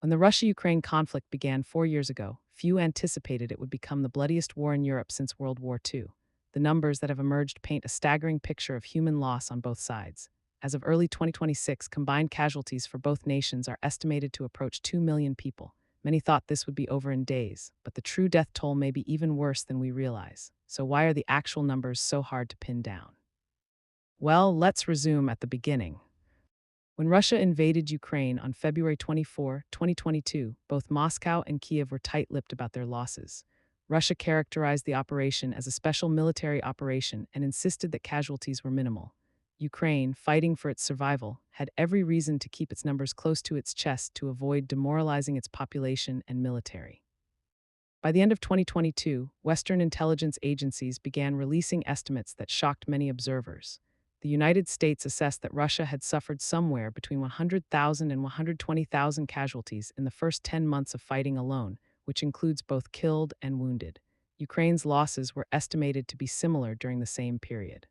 When the Russia-Ukraine conflict began 4 years ago, few anticipated it would become the bloodiest war in Europe since World War II. The numbers that have emerged paint a staggering picture of human loss on both sides. As of early 2026, combined casualties for both nations are estimated to approach 2 million people. Many thought this would be over in days, but the true death toll may be even worse than we realize. So why are the actual numbers so hard to pin down? Well, let's resume at the beginning. When Russia invaded Ukraine on February 24, 2022, both Moscow and Kiev were tight-lipped about their losses. Russia characterized the operation as a special military operation and insisted that casualties were minimal. Ukraine, fighting for its survival, had every reason to keep its numbers close to its chest to avoid demoralizing its population and military. By the end of 2022, Western intelligence agencies began releasing estimates that shocked many observers. The United States assessed that Russia had suffered somewhere between 100,000 and 120,000 casualties in the first 10 months of fighting alone, which includes both killed and wounded. Ukraine's losses were estimated to be similar during the same period.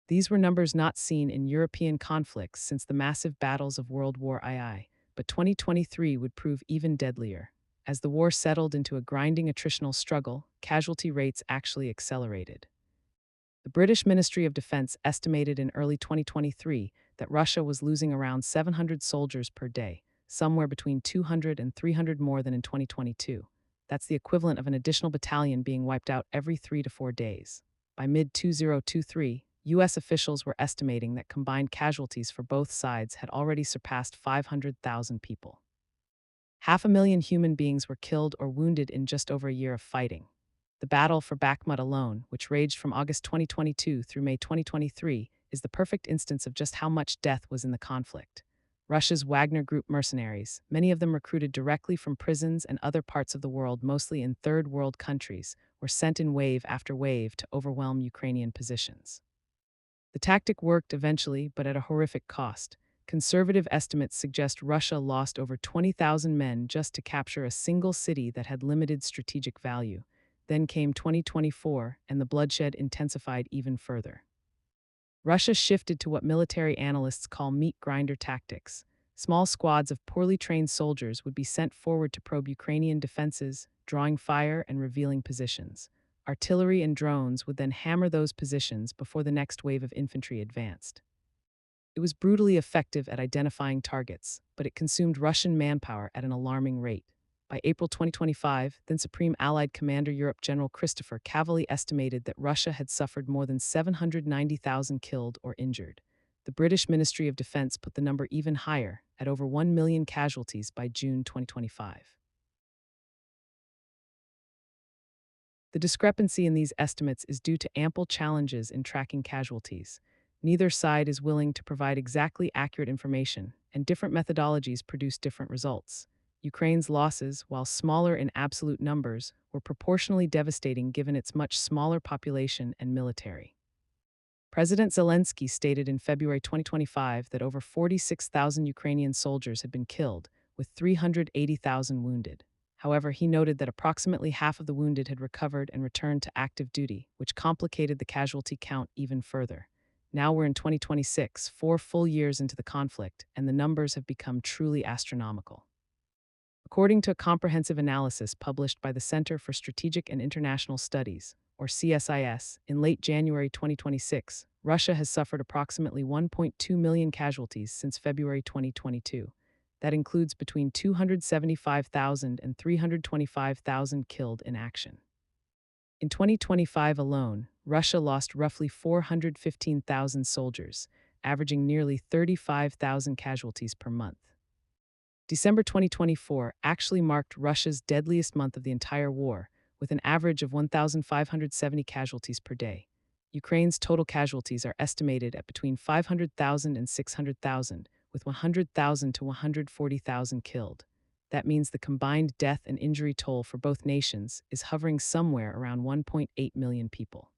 These were numbers not seen in European conflicts since the massive battles of World War II, but 2023 would prove even deadlier. As the war settled into a grinding attritional struggle, casualty rates actually accelerated. The British Ministry of Defense estimated in early 2023 that Russia was losing around 700 soldiers per day, somewhere between 200 and 300 more than in 2022. That's the equivalent of an additional battalion being wiped out every 3 to 4 days. By mid-2023, U.S. officials were estimating that combined casualties for both sides had already surpassed 500,000 people. 500,000 human beings were killed or wounded in just over a year of fighting. The battle for Bakhmut alone, which raged from August 2022 through May 2023, is the perfect instance of just how much death was in the conflict. Russia's Wagner Group mercenaries, many of them recruited directly from prisons and other parts of the world, mostly in third world countries, were sent in wave after wave to overwhelm Ukrainian positions. The tactic worked eventually, but at a horrific cost. Conservative estimates suggest Russia lost over 20,000 men just to capture a single city that had limited strategic value. Then came 2024, and the bloodshed intensified even further. Russia shifted to what military analysts call meat grinder tactics. Small squads of poorly trained soldiers would be sent forward to probe Ukrainian defenses, drawing fire and revealing positions. Artillery and drones would then hammer those positions before the next wave of infantry advanced. It was brutally effective at identifying targets, but it consumed Russian manpower at an alarming rate. By April 2025, then Supreme Allied Commander Europe General Christopher Cavalli estimated that Russia had suffered more than 790,000 killed or injured. The British Ministry of Defense put the number even higher, at over 1 million casualties by June 2025. The discrepancy in these estimates is due to ample challenges in tracking casualties. Neither side is willing to provide exactly accurate information, and different methodologies produce different results. Ukraine's losses, while smaller in absolute numbers, were proportionally devastating given its much smaller population and military. President Zelensky stated in February 2025 that over 46,000 Ukrainian soldiers had been killed, with 380,000 wounded. However, he noted that approximately half of the wounded had recovered and returned to active duty, which complicated the casualty count even further. Now we're in 2026, 4 full years into the conflict, and the numbers have become truly astronomical. According to a comprehensive analysis published by the Center for Strategic and International Studies, or CSIS, in late January 2026, Russia has suffered approximately 1.2 million casualties since February 2022. That includes between 275,000 and 325,000 killed in action. In 2025 alone, Russia lost roughly 415,000 soldiers, averaging nearly 35,000 casualties per month. December 2024 actually marked Russia's deadliest month of the entire war, with an average of 1,570 casualties per day. Ukraine's total casualties are estimated at between 500,000 and 600,000, with 100,000 to 140,000 killed. That means the combined death and injury toll for both nations is hovering somewhere around 1.8 million people.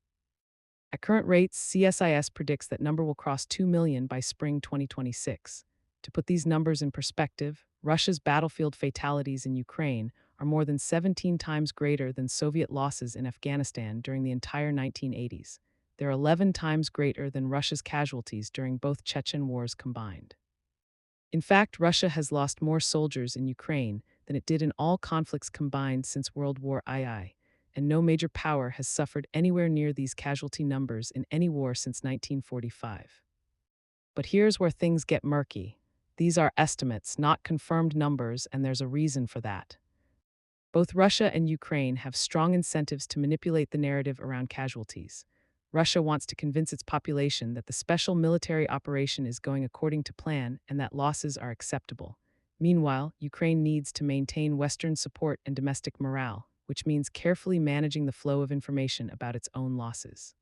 At current rates, CSIS predicts that number will cross 2 million by spring 2026. To put these numbers in perspective, Russia's battlefield fatalities in Ukraine are more than 17 times greater than Soviet losses in Afghanistan during the entire 1980s. They're 11 times greater than Russia's casualties during both Chechen wars combined. In fact, Russia has lost more soldiers in Ukraine than it did in all conflicts combined since World War II, and no major power has suffered anywhere near these casualty numbers in any war since 1945. But here's where things get murky. These are estimates, not confirmed numbers, and there's a reason for that. Both Russia and Ukraine have strong incentives to manipulate the narrative around casualties. Russia wants to convince its population that the special military operation is going according to plan and that losses are acceptable. Meanwhile, Ukraine needs to maintain Western support and domestic morale, which means carefully managing the flow of information about its own losses.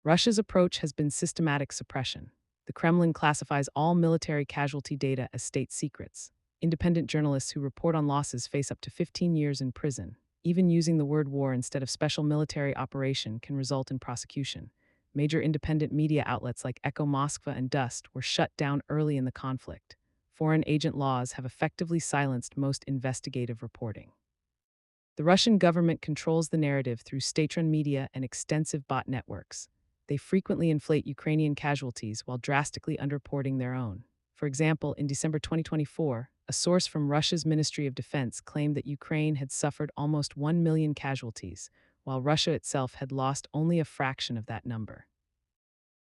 Russia's approach has been systematic suppression. The Kremlin classifies all military casualty data as state secrets. Independent journalists who report on losses face up to 15 years in prison. Even using the word war instead of special military operation can result in prosecution. Major independent media outlets like Echo Moskva and Dust were shut down early in the conflict. Foreign agent laws have effectively silenced most investigative reporting. The Russian government controls the narrative through state-run media and extensive bot networks. They frequently inflate Ukrainian casualties while drastically underreporting their own. For example, in December 2024, a source from Russia's Ministry of Defense claimed that Ukraine had suffered almost 1 million casualties, while Russia itself had lost only a fraction of that number.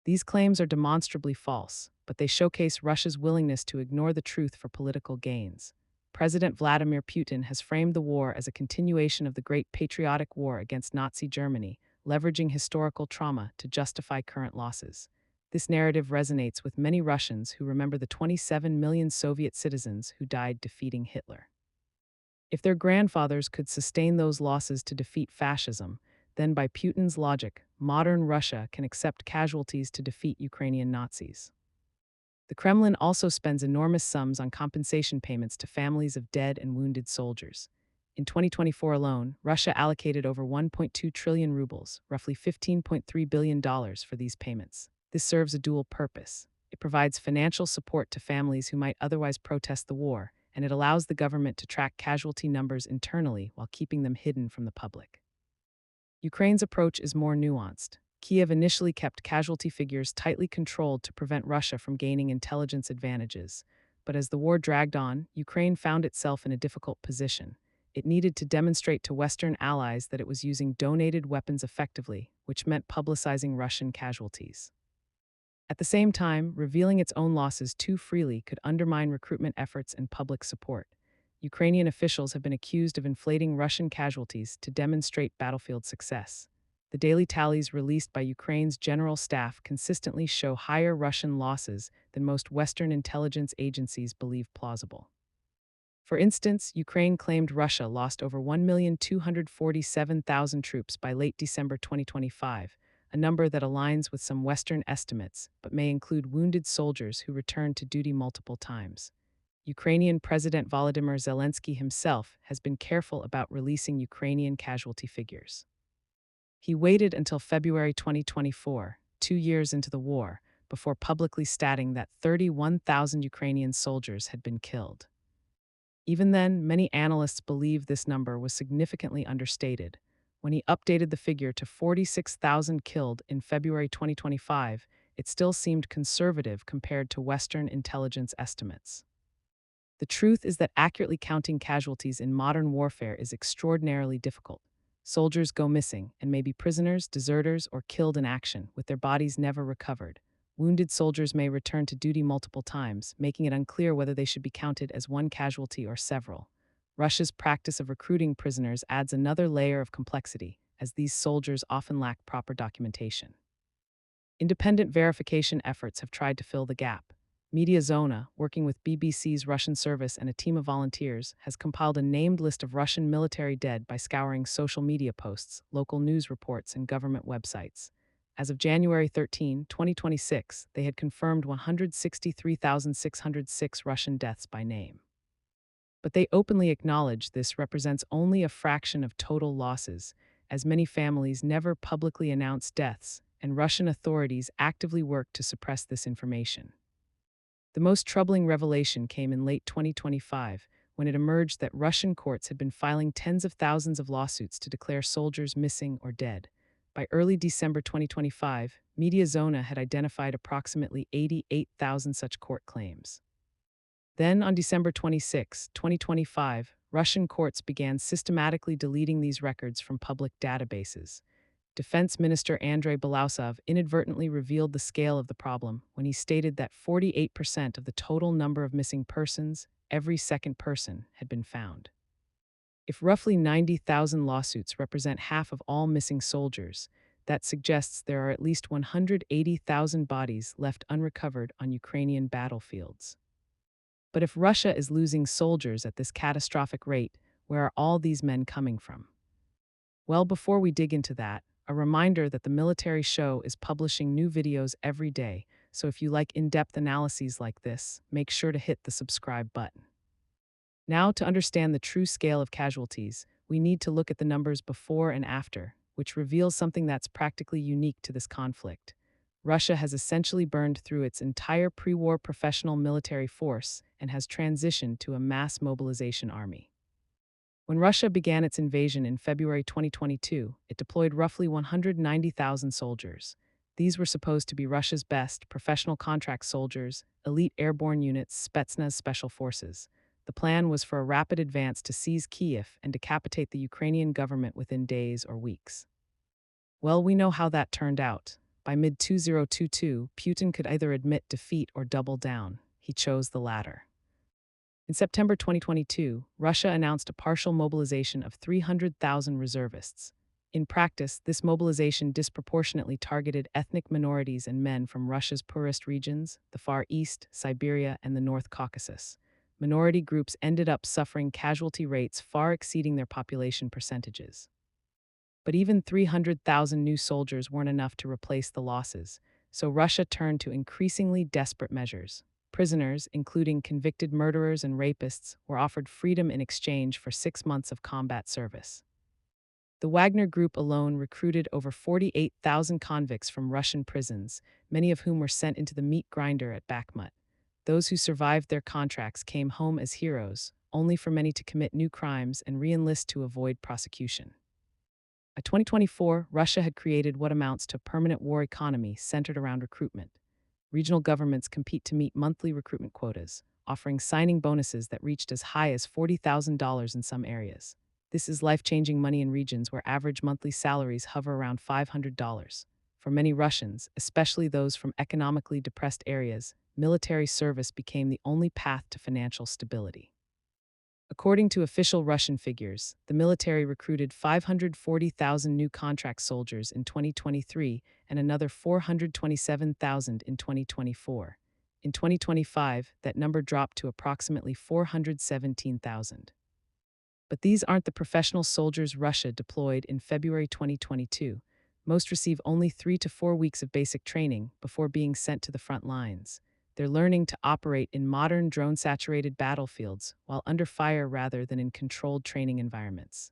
These claims are demonstrably false, but they showcase Russia's willingness to ignore the truth for political gains. President Vladimir Putin has framed the war as a continuation of the Great Patriotic War against Nazi Germany, leveraging historical trauma to justify current losses. This narrative resonates with many Russians who remember the 27 million Soviet citizens who died defeating Hitler. If their grandfathers could sustain those losses to defeat fascism, then by Putin's logic, modern Russia can accept casualties to defeat Ukrainian Nazis. The Kremlin also spends enormous sums on compensation payments to families of dead and wounded soldiers. In 2024 alone, Russia allocated over 1.2 trillion rubles, roughly $15.3 billion for these payments. This serves a dual purpose. It provides financial support to families who might otherwise protest the war, and it allows the government to track casualty numbers internally while keeping them hidden from the public. Ukraine's approach is more nuanced. Kiev initially kept casualty figures tightly controlled to prevent Russia from gaining intelligence advantages. But as the war dragged on, Ukraine found itself in a difficult position. It needed to demonstrate to Western allies that it was using donated weapons effectively, which meant publicizing Russian casualties. At the same time, revealing its own losses too freely could undermine recruitment efforts and public support. Ukrainian officials have been accused of inflating Russian casualties to demonstrate battlefield success. The daily tallies released by Ukraine's general staff consistently show higher Russian losses than most Western intelligence agencies believe plausible. For instance, Ukraine claimed Russia lost over 1,247,000 troops by late December 2025, a number that aligns with some Western estimates, but may include wounded soldiers who returned to duty multiple times. Ukrainian President Volodymyr Zelensky himself has been careful about releasing Ukrainian casualty figures. He waited until February 2024, 2 years into the war, before publicly stating that 31,000 Ukrainian soldiers had been killed. Even then, many analysts believe this number was significantly understated. When he updated the figure to 46,000 killed in February 2025, it still seemed conservative compared to Western intelligence estimates. The truth is that accurately counting casualties in modern warfare is extraordinarily difficult. Soldiers go missing and may be prisoners, deserters, or killed in action, with their bodies never recovered. Wounded soldiers may return to duty multiple times, making it unclear whether they should be counted as one casualty or several. Russia's practice of recruiting prisoners adds another layer of complexity, as these soldiers often lack proper documentation. Independent verification efforts have tried to fill the gap. Mediazona, working with BBC's Russian service and a team of volunteers, has compiled a named list of Russian military dead by scouring social media posts, local news reports, and government websites. As of January 13, 2026, they had confirmed 163,606 Russian deaths by name. But they openly acknowledge this represents only a fraction of total losses, as many families never publicly announce deaths, and Russian authorities actively work to suppress this information. The most troubling revelation came in late 2025, when it emerged that Russian courts had been filing tens of thousands of lawsuits to declare soldiers missing or dead. By early December 2025, Mediazona had identified approximately 88,000 such court claims. Then, on December 26, 2025, Russian courts began systematically deleting these records from public databases. Defense Minister Andrei Belousov inadvertently revealed the scale of the problem when he stated that 48% of the total number of missing persons, every second person, had been found. If roughly 90,000 lawsuits represent half of all missing soldiers, that suggests there are at least 180,000 bodies left unrecovered on Ukrainian battlefields. But if Russia is losing soldiers at this catastrophic rate, where are all these men coming from? Well, before we dig into that, a reminder that the military show is publishing new videos every day, so if you like in-depth analyses like this, make sure to hit the subscribe button. Now, to understand the true scale of casualties, we need to look at the numbers before and after, which reveals something that's practically unique to this conflict. Russia has essentially burned through its entire pre-war professional military force and has transitioned to a mass mobilization army. When Russia began its invasion in February 2022, it deployed roughly 190,000 soldiers. These were supposed to be Russia's best professional contract soldiers, elite airborne units, Spetsnaz special forces. The plan was for a rapid advance to seize Kyiv and decapitate the Ukrainian government within days or weeks. Well, we know how that turned out. By mid-2022, Putin could either admit defeat or double down. He chose the latter. In September 2022, Russia announced a partial mobilization of 300,000 reservists. In practice, this mobilization disproportionately targeted ethnic minorities and men from Russia's poorest regions, the Far East, Siberia, and the North Caucasus. Minority groups ended up suffering casualty rates far exceeding their population percentages. But even 300,000 new soldiers weren't enough to replace the losses, so Russia turned to increasingly desperate measures. Prisoners, including convicted murderers and rapists, were offered freedom in exchange for 6 months of combat service. The Wagner Group alone recruited over 48,000 convicts from Russian prisons, many of whom were sent into the meat grinder at Bakhmut. Those who survived their contracts came home as heroes, only for many to commit new crimes and re-enlist to avoid prosecution. By 2024, Russia had created what amounts to a permanent war economy centered around recruitment. Regional governments compete to meet monthly recruitment quotas, offering signing bonuses that reached as high as $40,000 in some areas. This is life-changing money in regions where average monthly salaries hover around $500. For many Russians, especially those from economically depressed areas, military service became the only path to financial stability. According to official Russian figures, the military recruited 540,000 new contract soldiers in 2023 and another 427,000 in 2024. In 2025, that number dropped to approximately 417,000. But these aren't the professional soldiers Russia deployed in February 2022. Most receive only 3 to 4 weeks of basic training before being sent to the front lines. They're learning to operate in modern drone-saturated battlefields while under fire rather than in controlled training environments.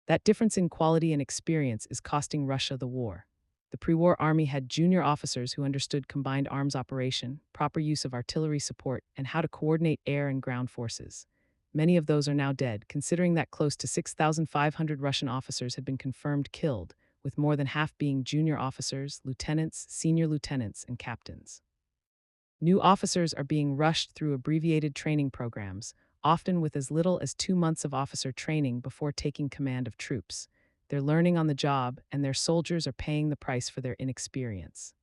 That difference in quality and experience is costing Russia the war. The pre-war army had junior officers who understood combined arms operation, proper use of artillery support, and how to coordinate air and ground forces. Many of those are now dead, considering that close to 6,500 Russian officers had been confirmed killed, with more than half being junior officers, lieutenants, senior lieutenants, and captains. New officers are being rushed through abbreviated training programs, often with as little as 2 months of officer training before taking command of troops. They're learning on the job, and their soldiers are paying the price for their inexperience.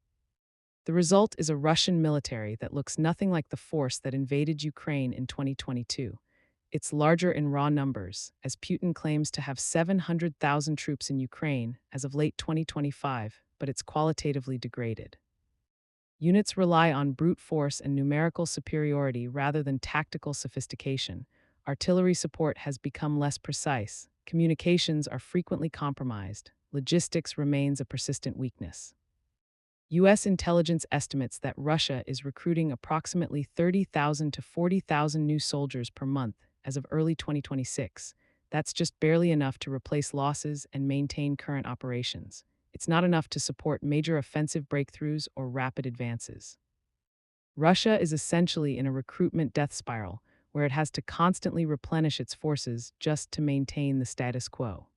The result is a Russian military that looks nothing like the force that invaded Ukraine in 2022. It's larger in raw numbers, as Putin claims to have 700,000 troops in Ukraine as of late 2025, but it's qualitatively degraded. Units rely on brute force and numerical superiority rather than tactical sophistication. Artillery support has become less precise. Communications are frequently compromised. Logistics remains a persistent weakness. U.S. intelligence estimates that Russia is recruiting approximately 30,000 to 40,000 new soldiers per month as of early 2026. That's just barely enough to replace losses and maintain current operations. It's not enough to support major offensive breakthroughs or rapid advances. Russia is essentially in a recruitment death spiral, where it has to constantly replenish its forces just to maintain the status quo.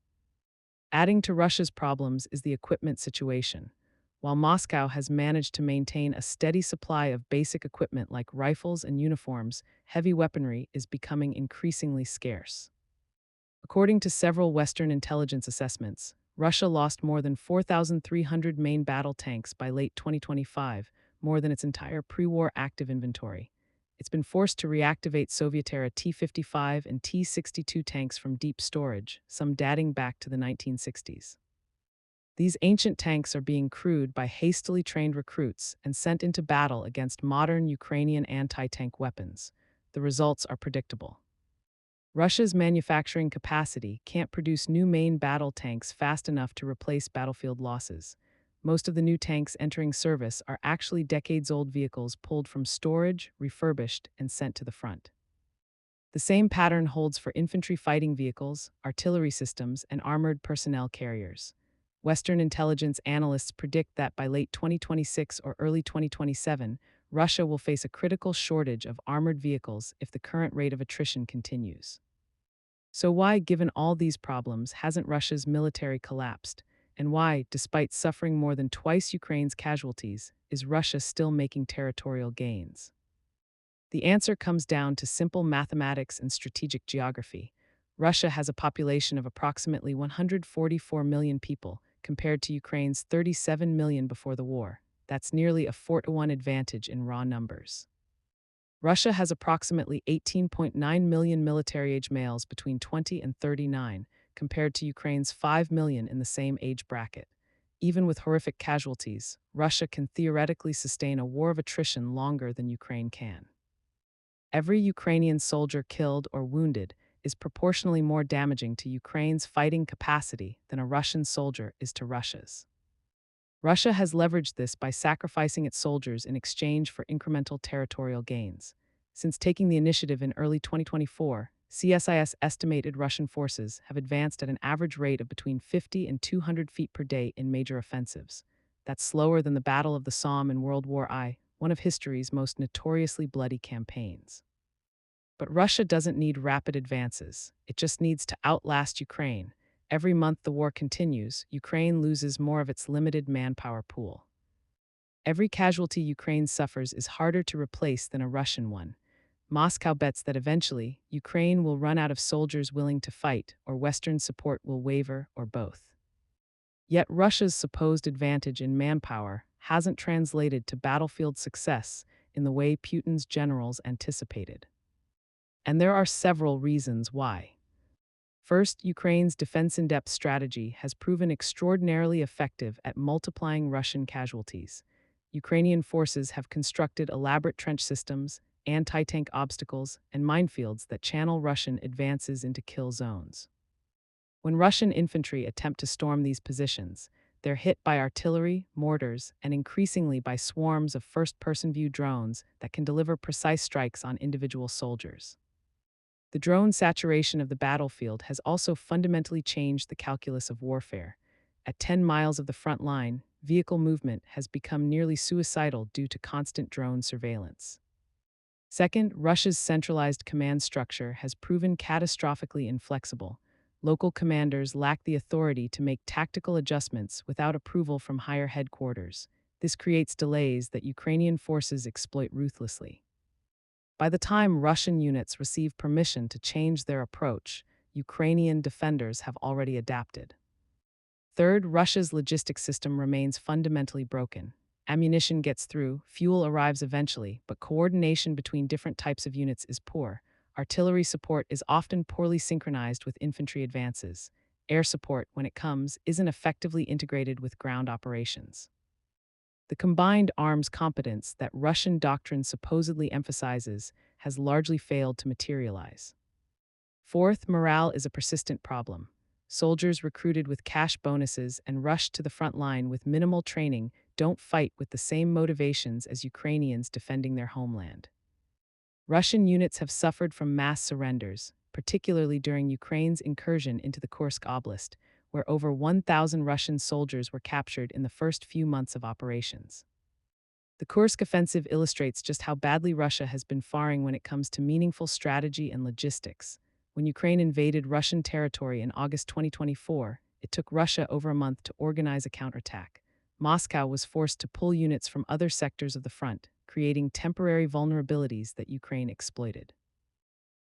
Adding to Russia's problems is the equipment situation. while Moscow has managed to maintain a steady supply of basic equipment like rifles and uniforms, heavy weaponry is becoming increasingly scarce. According to several Western intelligence assessments, Russia lost more than 4,300 main battle tanks by late 2025, more than its entire pre-war active inventory. It's been forced to reactivate Soviet-era T-55 and T-62 tanks from deep storage, some dating back to the 1960s. These ancient tanks are being crewed by hastily trained recruits and sent into battle against modern Ukrainian anti-tank weapons. The results are predictable. Russia's manufacturing capacity can't produce new main battle tanks fast enough to replace battlefield losses. Most of the new tanks entering service are actually decades-old vehicles pulled from storage, refurbished, and sent to the front. The same pattern holds for infantry fighting vehicles, artillery systems, and armored personnel carriers. Western intelligence analysts predict that by late 2026 or early 2027, Russia will face a critical shortage of armored vehicles if the current rate of attrition continues. So why, given all these problems, hasn't Russia's military collapsed? And why, despite suffering more than twice Ukraine's casualties, is Russia still making territorial gains? The answer comes down to simple mathematics and strategic geography. Russia has a population of approximately 144 million people, compared to Ukraine's 37 million before the war. That's nearly a 4-to-1 advantage in raw numbers. Russia has approximately 18.9 million military-age males between 20 and 39, compared to Ukraine's 5 million in the same age bracket. Even with horrific casualties, Russia can theoretically sustain a war of attrition longer than Ukraine can. Every Ukrainian soldier killed or wounded is proportionally more damaging to Ukraine's fighting capacity than a Russian soldier is to Russia's. Russia has leveraged this by sacrificing its soldiers in exchange for incremental territorial gains. Since taking the initiative in early 2024, CSIS estimated Russian forces have advanced at an average rate of between 50 and 200 feet per day in major offensives. That's slower than the Battle of the Somme in World War I, one of history's most notoriously bloody campaigns. But Russia doesn't need rapid advances. It just needs to outlast Ukraine. Every month the war continues, Ukraine loses more of its limited manpower pool. Every casualty Ukraine suffers is harder to replace than a Russian one. Moscow bets that eventually, Ukraine will run out of soldiers willing to fight, or Western support will waver, or both. Yet Russia's supposed advantage in manpower hasn't translated to battlefield success in the way Putin's generals anticipated. And there are several reasons why. First, Ukraine's defense-in-depth strategy has proven extraordinarily effective at multiplying Russian casualties. Ukrainian forces have constructed elaborate trench systems, anti-tank obstacles, and minefields that channel Russian advances into kill zones. When Russian infantry attempt to storm these positions, they're hit by artillery, mortars, and increasingly by swarms of first-person view drones that can deliver precise strikes on individual soldiers. The drone saturation of the battlefield has also fundamentally changed the calculus of warfare. At 10 miles of the front line, vehicle movement has become nearly suicidal due to constant drone surveillance. Second, Russia's centralized command structure has proven catastrophically inflexible. Local commanders lack the authority to make tactical adjustments without approval from higher headquarters. This creates delays that Ukrainian forces exploit ruthlessly. By the time Russian units receive permission to change their approach, Ukrainian defenders have already adapted. Third, Russia's logistics system remains fundamentally broken. Ammunition gets through, fuel arrives eventually, but coordination between different types of units is poor. Artillery support is often poorly synchronized with infantry advances. Air support, when it comes, isn't effectively integrated with ground operations. The combined arms competence that Russian doctrine supposedly emphasizes has largely failed to materialize. Fourth, morale is a persistent problem. Soldiers recruited with cash bonuses and rushed to the front line with minimal training don't fight with the same motivations as Ukrainians defending their homeland. Russian units have suffered from mass surrenders, particularly during Ukraine's incursion into the Kursk Oblast, where over 1,000 Russian soldiers were captured in the first few months of operations. The Kursk offensive illustrates just how badly Russia has been faring when it comes to meaningful strategy and logistics. When Ukraine invaded Russian territory in August 2024, it took Russia over a month to organize a counterattack. Moscow was forced to pull units from other sectors of the front, creating temporary vulnerabilities that Ukraine exploited.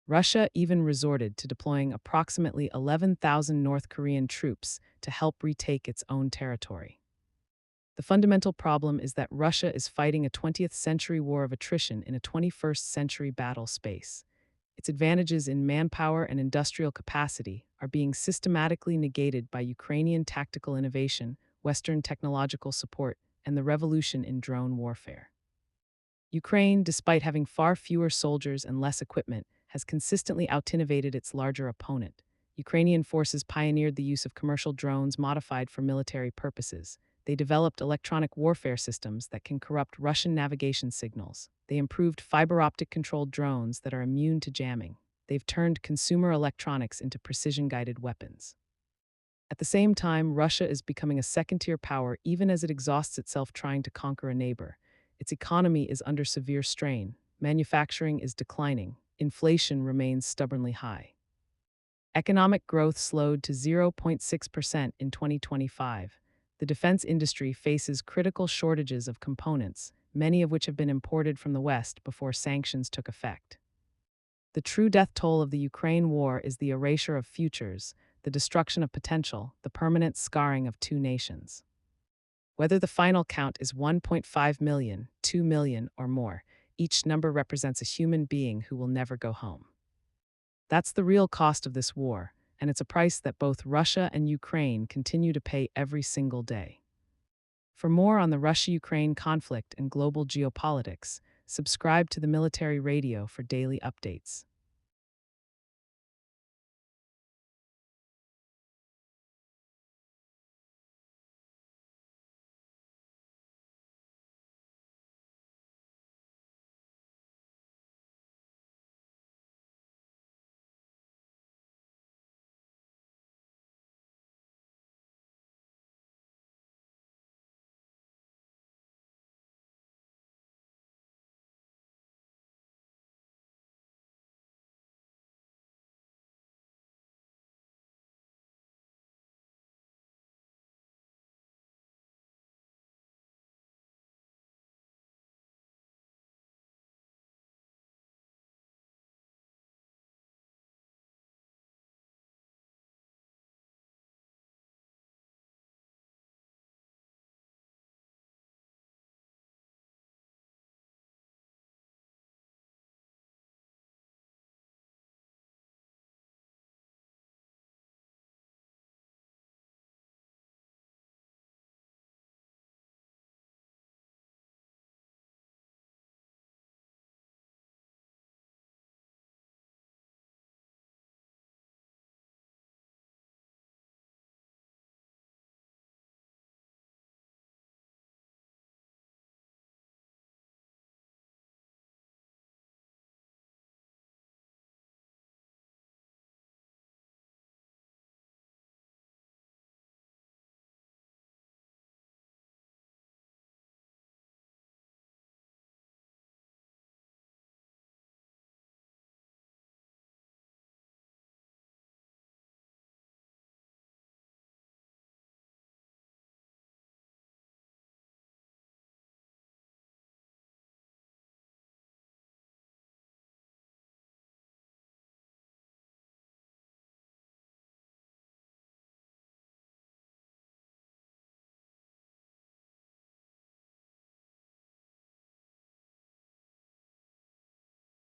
Russia even resorted to deploying approximately 11,000 North Korean troops to help retake its own territory. The fundamental problem is that Russia is fighting a 20th century war of attrition in a 21st century battle space. Its advantages in manpower and industrial capacity are being systematically negated by Ukrainian tactical innovation, Western technological support, and the revolution in drone warfare. Ukraine, despite having far fewer soldiers and less equipment, has consistently outinnovated its larger opponent. Ukrainian forces pioneered the use of commercial drones modified for military purposes. They developed electronic warfare systems that can corrupt Russian navigation signals. They improved fiber optic controlled drones that are immune to jamming. They've turned consumer electronics into precision guided weapons. At the same time, Russia is becoming a second tier power even as it exhausts itself trying to conquer a neighbor. Its economy is under severe strain, manufacturing is declining, inflation remains stubbornly high. Economic growth slowed to 0.6% in 2025. The defense industry faces critical shortages of components, many of which have been imported from the West before sanctions took effect. The true death toll of the Ukraine war is the erasure of futures, the destruction of potential, the permanent scarring of two nations. Whether the final count is 1.5 million, 2 million, or more, each number represents a human being who will never go home. That's the real cost of this war, and it's a price that both Russia and Ukraine continue to pay every single day. For more on the Russia-Ukraine conflict and global geopolitics, subscribe to the Military Radio for daily updates.